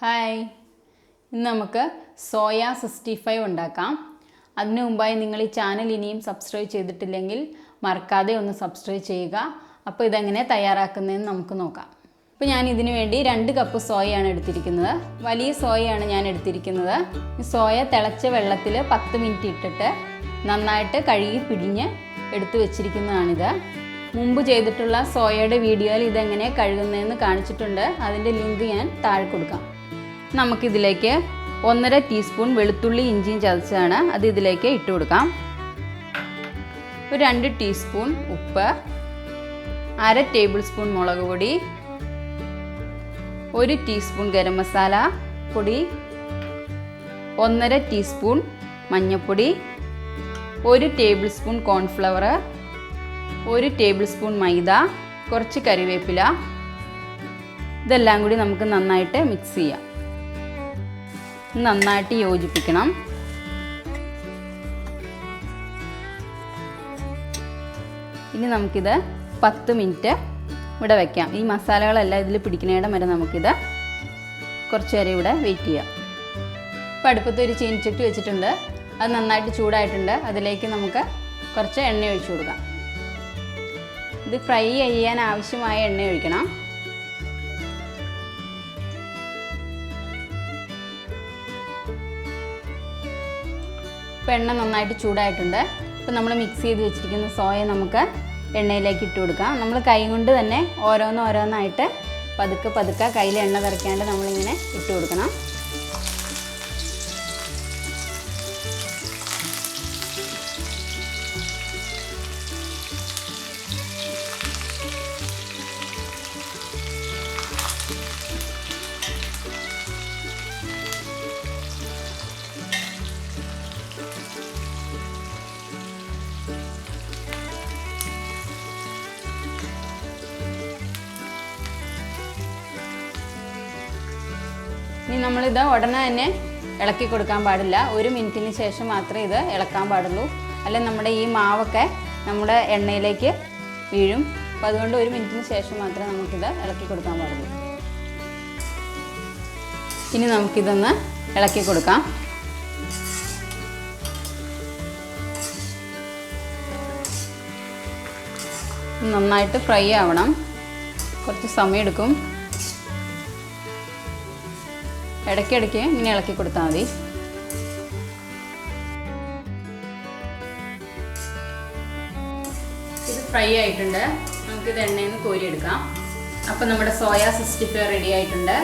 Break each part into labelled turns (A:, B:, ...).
A: Hi, ഇന്ന് നമുക്ക് soya 65 ഉണ്ടാക്കാം. അതിനു മുമ്പായി നിങ്ങൾ ഈ ചാനൽ ഇനിയും സബ്സ്ക്രൈബ് ചെയ്തിട്ടില്ലെങ്കിൽ മറക്കാതെ ഒന്ന് സബ്സ്ക്രൈബ് ചെയ്യുക. അപ്പോൾ ഇതെങ്ങനെ തയ്യാറാക്കുന്നതെന്ന് നമുക്ക് നോക്കാം. ഇപ്പോൾ ഞാൻ ഇതിനു വേണ്ടി 2 കപ്പ് സോയയാണ് എടുത്തിരിക്കുന്നത്. വലിയ സോയയാണ് ഞാൻ എടുത്തിരിക്കുന്നത്. ഈ സോയ തിളച്ച വെള്ളത്തിൽ 10 മിനിറ്റ് ഇട്ടിട്ട് നന്നായിട്ട് കഴുകി പിഴിഞ്ഞ് എടുത്തു വെച്ചിരിക്കുന്നതാണിത്. മുമ്പ് ചെയ്തിട്ടുള്ള സോയയുടെ വീഡിയോയിൽ ഇതെങ്ങനെ കഴുകുന്നതെന്ന് കാണിച്ചിട്ടുണ്ട്. അതിൻ്റെ ലിങ്ക് ഞാൻ താഴെ കൊടുക്കാം. നമുക്കിതിലേക്ക് 1.5 ടീസ്പൂൺ വെളുത്തുള്ളി ഇഞ്ചിയും ചതച്ചതാണ്, അത് ഇതിലേക്ക് ഇട്ട് കൊടുക്കാം. ഒരു 2 ടീസ്പൂൺ ഉപ്പ്, 1/2 ടേബിൾ സ്പൂൺ മുളക് പൊടി, 1 ടീസ്പൂൺ ഗരം മസാല പൊടി, 1.5 ടീസ്പൂൺ മഞ്ഞൾപ്പൊടി, 1 table spoon cornflour, 1 table spoon maida, കുറച്ച് കറിവേപ്പില. ഇതെല്ലാം കൂടി നമുക്ക് നന്നായിട്ട് മിക്സ് ചെയ്യാം. നന്നായിട്ട് യോജിപ്പിക്കണം. ഇനി നമുക്കിത് 10 മിനിറ്റ് ഇവിടെ വയ്ക്കാം. ഈ മസാലകളെല്ലാം ഇതിൽ പിടിക്കുന്നതിടം വരെ നമുക്കിത് കുറച്ച് നേരം ഇവിടെ വെയിറ്റ് ചെയ്യാം. ഇപ്പോൾ അടുപ്പത്ത് ഒരു ചീനിച്ചട്ടി വെച്ചിട്ടുണ്ട്. അത് നന്നായിട്ട് ചൂടായിട്ടുണ്ട്. അതിലേക്ക് നമുക്ക് കുറച്ച് എണ്ണ ഒഴിച്ചു കൊടുക്കാം. ഇത് ഫ്രൈ ചെയ്യാൻ ആവശ്യമായ എണ്ണ ഒഴിക്കണം. ഇപ്പോൾ എണ്ണ നന്നായിട്ട് ചൂടായിട്ടുണ്ട്. ഇപ്പോൾ നമ്മൾ മിക്സ് ചെയ്ത് വെച്ചിരിക്കുന്ന സോയ നമുക്ക് എണ്ണയിലേക്ക് ഇട്ട് കൊടുക്കാം. നമ്മൾ കൈ കൊണ്ട് തന്നെ ഓരോന്നായിട്ട് പതുക്കെ കയ്യിൽ എണ്ണ തെറിക്കാണ്ട് നമ്മളിങ്ങനെ ഇട്ട് കൊടുക്കണം. ഇനി നമ്മളിത് ഉടനെ തന്നെ ഇളക്കി കൊടുക്കാൻ പാടില്ല. 1 മിനിറ്റിന് ശേഷം മാത്രമേ ഇത് ഇളക്കാൻ പാടുള്ളൂ. അല്ലെങ്കിൽ നമ്മുടെ ഈ മാവൊക്കെ നമ്മുടെ എണ്ണയിലേക്ക് വീഴും. അപ്പോൾ അതുകൊണ്ട് 1 മിനിറ്റിന് ശേഷം മാത്രമേ നമുക്കിത് ഇളക്കി കൊടുക്കാൻ പാടുള്ളൂ. ഇനി നമുക്കിതൊന്ന് ഇളക്കി കൊടുക്കാം. നന്നായിട്ട് ഫ്രൈ ആവണം. കുറച്ച് സമയമെടുക്കും. ഇടയ്ക്കിടയ്ക്ക് ഇങ്ങനെ ഇളക്കി കൊടുത്താൽ മതി. ഇത് ഫ്രൈ ആയിട്ടുണ്ട്. നമുക്കിത് എണ്ണയിൽ നിന്ന് കോരിയെടുക്കാം. അപ്പോൾ നമ്മുടെ സോയ 65 റെഡി ആയിട്ടുണ്ട്.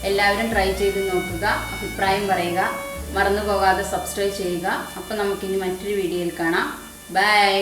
A: എല്ലാവരും ട്രൈ ചെയ്ത് നോക്കുക, അഭിപ്രായം പറയുക, മറന്നു പോകാതെ സബ്സ്ക്രൈബ് ചെയ്യുക. അപ്പോൾ നമുക്കിനി മറ്റൊരു വീഡിയോയിൽ കാണാം. ബൈ.